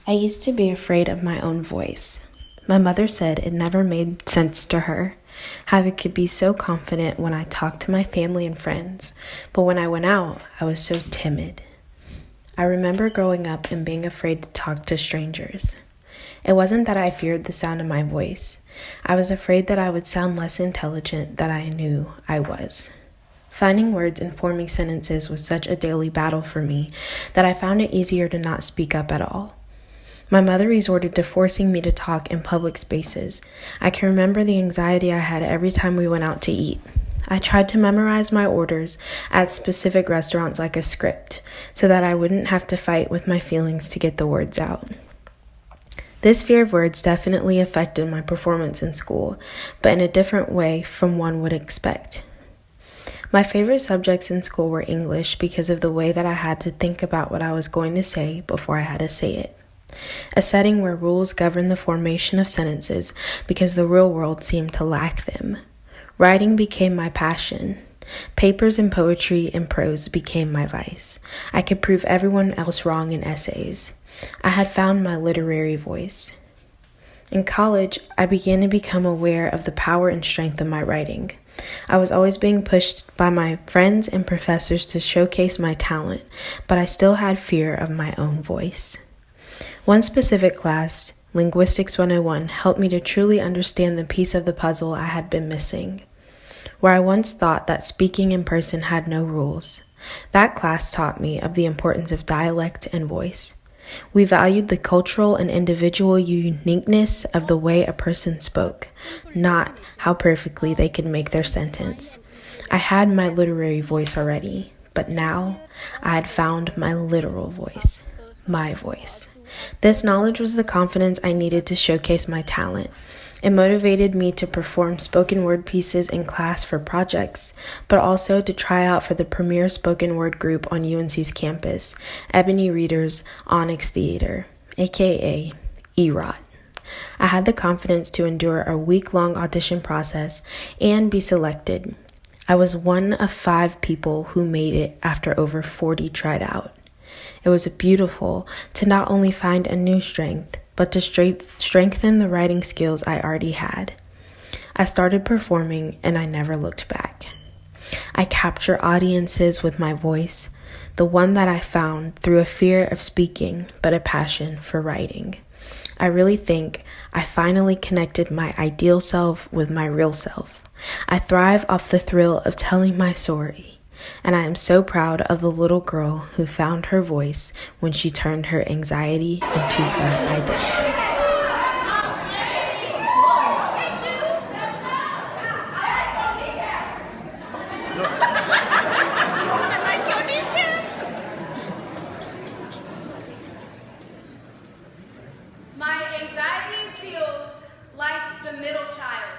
I used to be afraid of my own voice. My mother said it never made sense to her how I could be so confident when I talked to my family and friends, but when I went out, I was so timid. I remember growing up and being afraid to talk to strangers. It wasn't that I feared the sound of my voice. I was afraid that I would sound less intelligent than I knew I was. Finding words and forming sentences was such a daily battle for me that I found it easier to not speak up at all. My mother resorted to forcing me to talk in public spaces. I can remember the anxiety I had every time we went out to eat. I tried to memorize my orders at specific restaurants like a script so that I wouldn't have to fight with my feelings to get the words out. This fear of words definitely affected my performance in school, but in a different way from one would expect. My favorite subjects in school were English because of the way that I had to think about what I was going to say before I had to say it. A setting where rules govern the formation of sentences because the real world seemed to lack them. Writing became my passion. Papers and poetry and prose became my vice. I could prove everyone else wrong in essays. I had found my literary voice. In college, I began to become aware of the power and strength of my writing. I was always being pushed by my friends and professors to showcase my talent, but I still had fear of my own voice. One specific class, Linguistics 101, helped me to truly understand the piece of the puzzle I had been missing. Where I once thought that speaking in person had no rules, that class taught me of the importance of dialect and voice. We valued the cultural and individual uniqueness of the way a person spoke, not how perfectly they could make their sentence. I had my literary voice already, but now I had found my literal voice, my voice. This knowledge was the confidence I needed to showcase my talent. It motivated me to perform spoken word pieces in class for projects, but also to try out for the premier spoken word group on UNC's campus, Ebony Reader's Onyx Theater, aka EROT. I had the confidence to endure a week-long audition process and be selected. I was one of 5 people who made it after over 40 tried out. It was beautiful to not only find a new strength, but to strengthen the writing skills I already had. I started performing and I never looked back. I capture audiences with my voice, the one that I found through a fear of speaking, but a passion for writing. I really think I finally connected my ideal self with my real self. I thrive off the thrill of telling my story. And I am so proud of the little girl who found her voice when she turned her anxiety into her identity. My anxiety feels like the middle child.